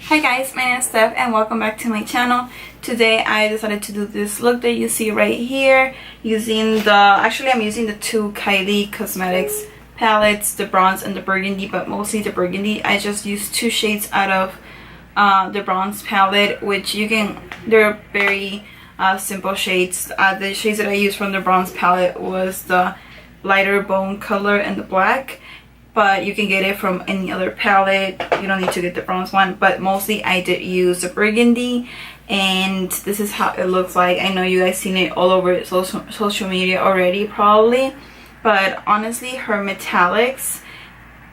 Hi guys, my name is Steph and welcome back to my channel. Today I decided to do this look that you see right here using I'm using the two Kylie Cosmetics palettes, the bronze and the burgundy, but mostly the burgundy. I just used two shades out of the bronze palette, which they're very simple shades. The shades that I used from the bronze palette was the lighter bone color and the black, but you can get it from any other palette. You don't need to get the bronze one, but mostly I did use the burgundy, and this is how it looks like. I know you guys seen it all over social media already probably, but honestly her metallics,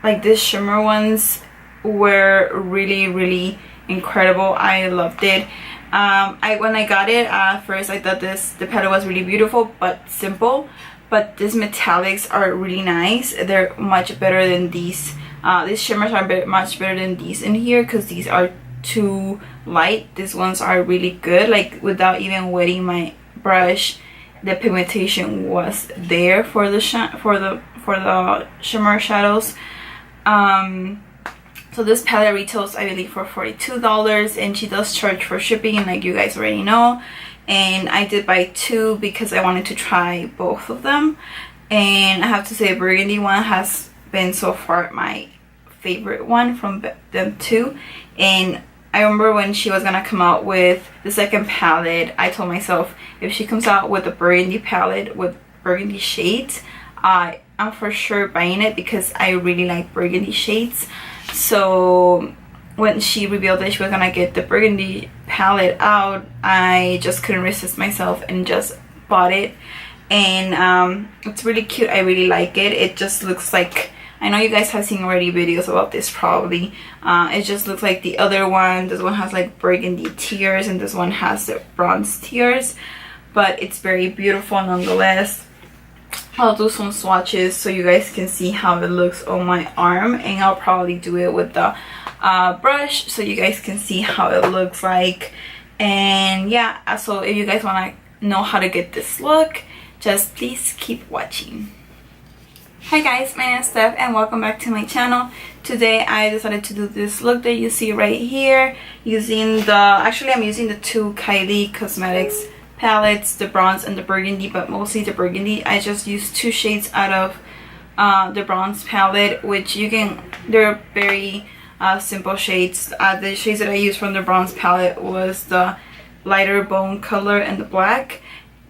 like this shimmer ones, were really incredible. I loved it. When I got it at first, I thought the palette was really beautiful but simple, but these metallics are really nice. They're much better than these. These shimmers are much better than these in here because these are too light. These ones are really good. Like, without even wetting my brush, the pigmentation was there for the shimmer shadows. So this palette retails, I believe, for $42, and she does charge for shipping, like you guys already know. And I did buy two because I wanted to try both of them, and I have to say burgundy one has been so far my favorite one from them two. And I remember when she was gonna come out with the second palette, I told myself if she comes out with a burgundy palette with burgundy shades, I'm for sure buying it because I really like burgundy shades. So when she revealed that she was gonna get the burgundy palette out, I just couldn't resist myself and just bought it. And it's really cute. I really like it. It just looks like, I know you guys have seen already videos about this probably. It just looks like the other one. This one has like burgundy tears and this one has the bronze tears, but it's very beautiful nonetheless. I'll do some swatches so you guys can see how it looks on my arm, and I'll probably do it with the brush so you guys can see how it looks like. And yeah, so if you guys want to know how to get this look, just please keep watching. Hi guys, my name is Steph and welcome back to my channel. Today I decided to do this look that you see right here using I'm using the two Kylie Cosmetics palettes, the bronze and the burgundy, but mostly the burgundy. I just used two shades out of the bronze palette, which they're very simple shades. The shades that I used from the bronze palette was the lighter bone color and the black,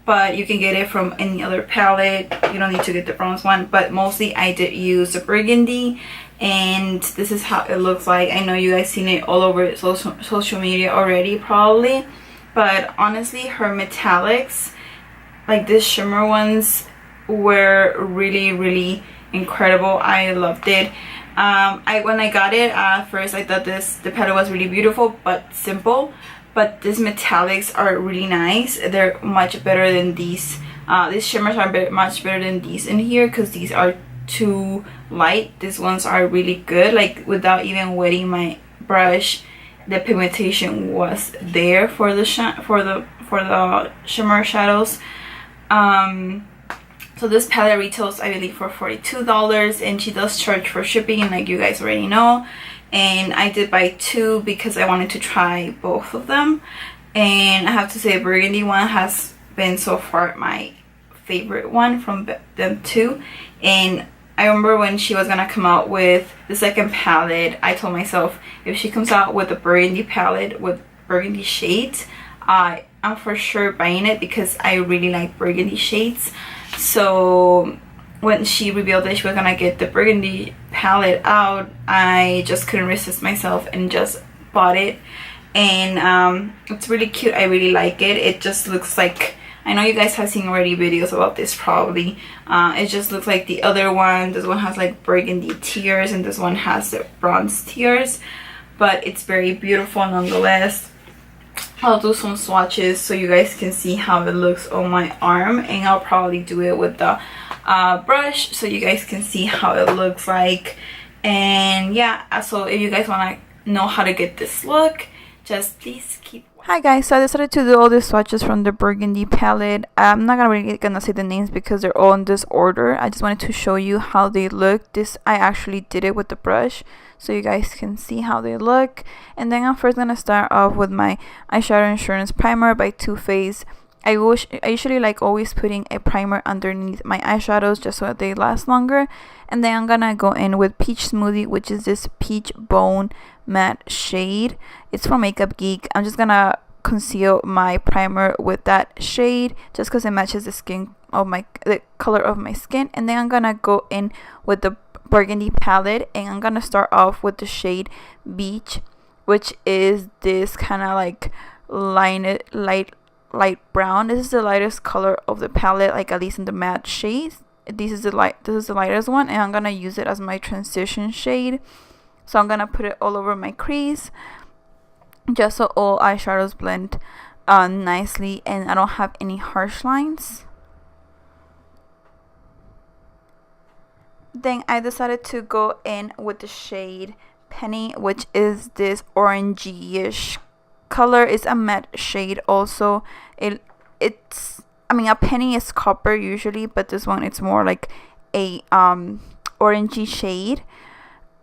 but you can get it from any other palette. You don't need to get the bronze one, but mostly I did use the burgundy, and this is how it looks like. I know you guys seen it all over social media already probably, but honestly her metallics, like these shimmer ones, were really incredible. I loved it. When I got it at first, I thought the palette was really beautiful but simple, but these metallics are really nice. They're much better than these. These shimmers are much better than these in here because these are too light. These ones are really good. Like, without even wetting my brush, the pigmentation was there for the shimmer shadows. So this palette retails, I believe, for $42, and she does charge for shipping, like you guys already know. And I did buy two because I wanted to try both of them. And I have to say burgundy one has been so far my favorite one from them two. And I remember when she was gonna come out with the second palette, I told myself if she comes out with a burgundy palette with burgundy shades, I'm for sure buying it because I really like burgundy shades. So when she revealed that she was gonna get the burgundy palette out, I just couldn't resist myself and just bought it. And it's really cute. I really like it. It just looks like, I know you guys have seen already videos about this probably. It just looks like the other one. This one has like burgundy tears and this one has the bronze tears, but it's very beautiful nonetheless. I'll do some swatches so you guys can see how it looks on my arm, and I'll probably do it with the brush so you guys can see how it looks like. And yeah, so if you guys want to know how to get this look, just please keep watching. Hi guys, so I decided to do all these swatches from the burgundy palette. I'm not really gonna say the names because they're all in this order. I just wanted to show you how they look. This, I actually did it with the brush so you guys can see how they look. And then I'm first gonna start off with my eyeshadow insurance primer by Too Faced. I usually like always putting a primer underneath my eyeshadows just so that they last longer. And then I'm gonna go in with Peach Smoothie, which is this peach bone matte shade. It's from Makeup Geek. I'm just gonna conceal my primer with that shade just because it matches the color of my skin. And then I'm gonna go in with the burgundy palette, and I'm gonna start off with the shade Beach, which is this kind of like light brown. This is the lightest color of the palette, like at least in the matte shades. This is the lightest one, and I'm gonna use it as my transition shade. So I'm gonna put it all over my crease just so all eyeshadows blend nicely and I don't have any harsh lines. Then I decided to go in with the shade Penny, which is this orangey-ish color. It's a matte shade also. It's a penny is copper usually, but this one it's more like a orangey shade.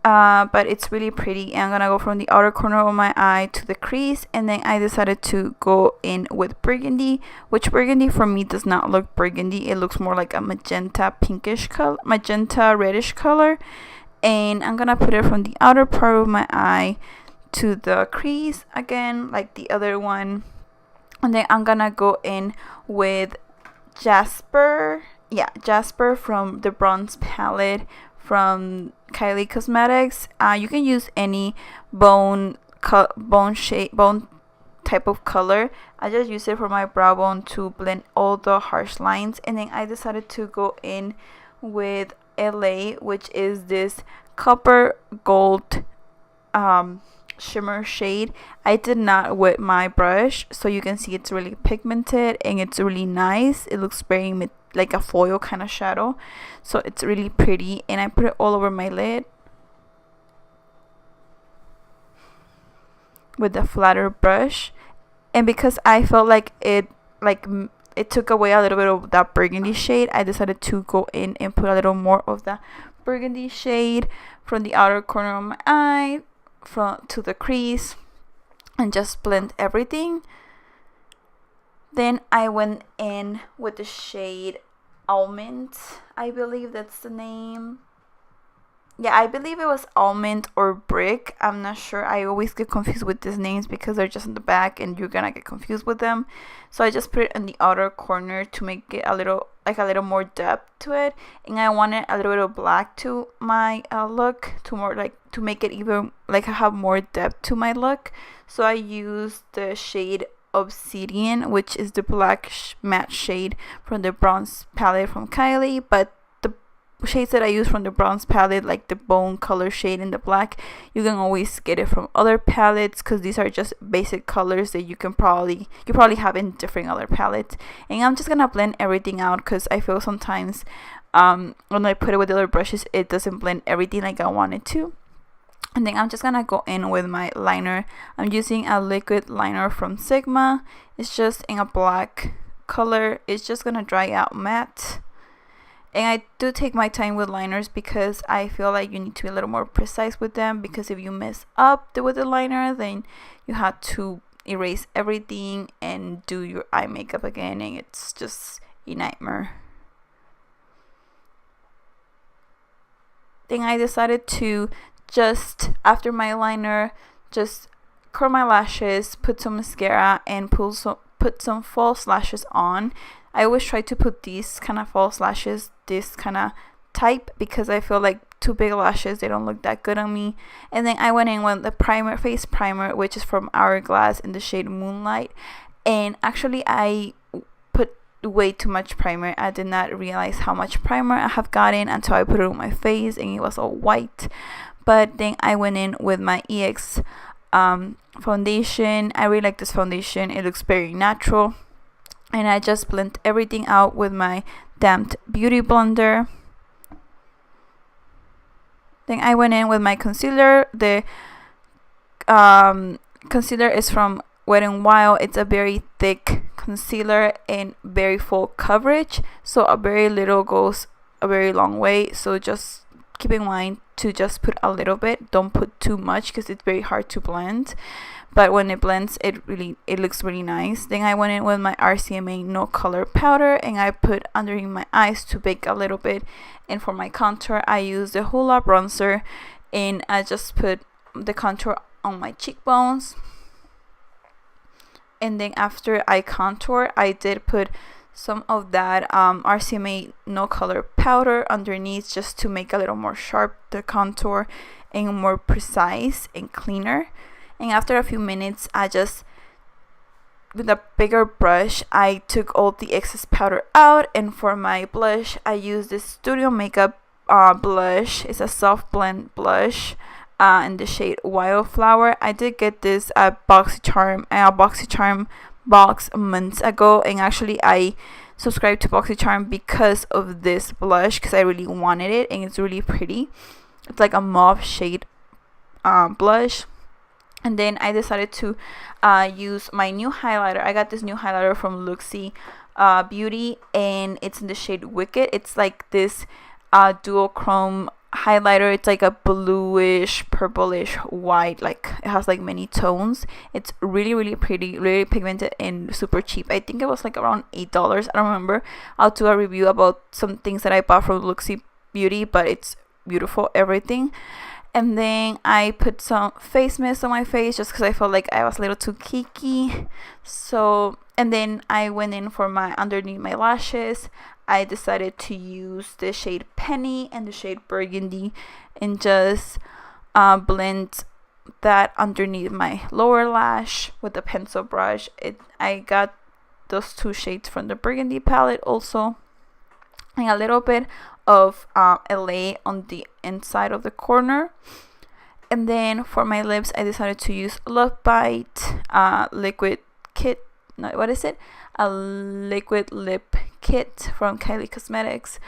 But it's really pretty, and I'm gonna go from the outer corner of my eye to the crease. And then I decided to go in with burgundy, which burgundy for me does not look burgundy. It looks more like a magenta pinkish color, magenta reddish color. And I'm gonna put it from the outer part of my eye to the crease again like the other one. And then I'm gonna go in with Jasper from the bronze palette from Kylie Cosmetics. You can use any bone type of color. I just use it for my brow bone to blend all the harsh lines. And then I decided to go in with LA, which is this copper gold shimmer shade. I did not wet my brush, so you can see it's really pigmented and it's really nice. It looks very like a foil kind of shadow, so it's really pretty. And I put it all over my lid with a flatter brush. And because I felt like it took away a little bit of that burgundy shade, I decided to go in and put a little more of the burgundy shade from the outer corner of my eye to the crease and just blend everything. Then I went in with the shade Almond. I believe that's the name. Yeah, I believe it was Almond or Brick. I'm not sure. I always get confused with these names because they're just in the back and you're gonna get confused with them. So I just put it in the outer corner to make it a little more depth to it. And I wanted a little bit of black to my look, to make it even have more depth to my look. So I used the shade Obsidian, which is the black matte shade from the bronze palette from Kylie. But the shades that I use from the bronze palette, like the bone color shade and the black, you can always get it from other palettes because these are just basic colors that you probably have in different other palettes. And I'm just gonna blend everything out because I feel sometimes when I put it with the other brushes, it doesn't blend everything like I want it to. And then I'm just gonna go in with my liner. I'm using a liquid liner from Sigma. It's just in a black color. It's just gonna dry out matte. And I do take my time with liners because I feel like you need to be a little more precise with them, because if you mess up with the liner, then you have to erase everything and do your eye makeup again, and it's just a nightmare. Then I decided to just, after my liner, just curl my lashes, put some mascara, and put some false lashes on. I always try to put these kind of false lashes, this kind of type, because I feel like too big lashes, they don't look that good on me. And then I went in with the face primer, which is from Hourglass in the shade Moonlight. And actually I put way too much primer. I did not realize how much primer I have gotten until I put it on my face and it was all white. But then I went in with my EX foundation. I really like this foundation. It looks very natural. And I just blend everything out with my damped beauty blender. Then I went in with my concealer. The concealer is from Wet n Wild. It's a very thick concealer and very full coverage, so a very little goes a very long way. So just keep in mind to just put a little bit, don't put too much because it's very hard to blend, but when it blends it looks really nice. Then I went in with my RCMA no color powder and I put underneath my eyes to bake a little bit, and for my contour I used the Hoola bronzer and I just put the contour on my cheekbones. And then after I contour, I did put some of that RCMA no color powder underneath just to make a little more sharp the contour and more precise and cleaner. And after a few minutes, I just, with a bigger brush, I took all the excess powder out. And for my blush, I used this Studio Makeup blush. It's a soft blend blush in the shade Wildflower. I did get this at BoxyCharm box months ago, and actually I subscribed to BoxyCharm because of this blush because I really wanted it and it's really pretty. It's like a mauve shade blush. And then I decided to use my new highlighter. I got this new highlighter from Luxie Beauty and it's in the shade Wicked. It's like this dual chrome highlighter. It's like a bluish purplish white, like it has like many tones. It's really pretty, really pigmented and super cheap. I think it was like around $8. I don't remember. I'll do a review about some things that I bought from Luxie Beauty, but it's beautiful, everything. And then I put some face mist on my face just because I felt like I was a little too cakey. So, and then I went in for my underneath my lashes. I decided to use the shade Penny and the shade Burgundy and just blend that underneath my lower lash with a pencil brush. I got those two shades from the Burgundy palette also, and a little bit of LA on the inside of the corner. And then for my lips, I decided to use Love Bite liquid kit. No, what is it? A liquid lip kit from Kylie Cosmetics.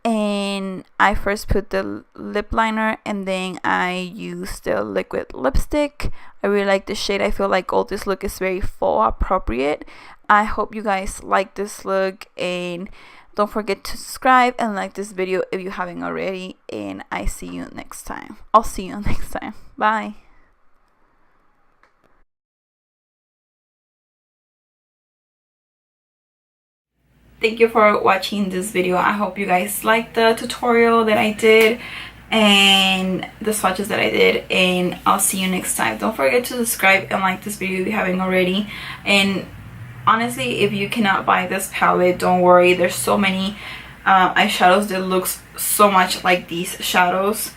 And I first put the lip liner and then I used the liquid lipstick. I really like this shade. I feel like all this look is very fall appropriate. I hope you guys like this look, and don't forget to subscribe and like this video if you haven't already. And I'll see you next time. Bye. Thank you for watching this video. I hope you guys liked the tutorial that I did and the swatches that I did, and I'll see you next time. Don't forget to subscribe and like this video if you haven't already. And honestly, if you cannot buy this palette, don't worry. There's so many eyeshadows that looks so much like these shadows.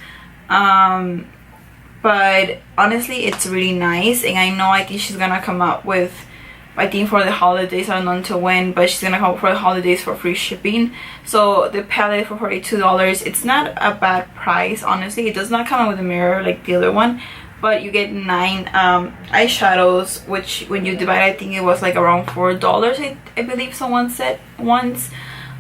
But honestly, it's really nice. And I think she's gonna come up with, I think for the holidays, I don't know until when, but she's gonna come up for the holidays for free shipping. So the palette for $42, it's not a bad price, honestly. It does not come with a mirror like the other one, but you get 9 eyeshadows, which when you divide, I think it was like around $4, I believe someone said once.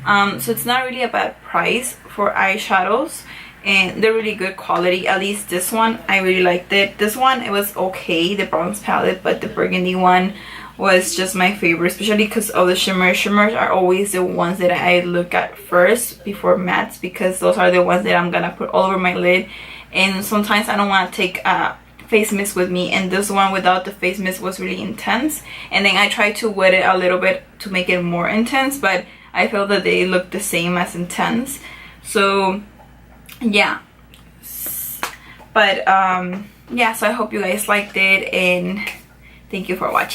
So it's not really a bad price for eyeshadows, and they're really good quality. At least this one, I really liked it. This one, it was okay, the bronze palette, but the burgundy one was just my favorite, especially because of the shimmers. Shimmers are always the ones that I look at first before mattes, because those are the ones that I'm gonna put all over my lid. And sometimes I don't want to take face mist with me, and this one without the face mist was really intense. And then I tried to wet it a little bit to make it more intense, but I felt that they look the same as intense. So yeah, but yeah, so I hope you guys liked it, and thank you for watching.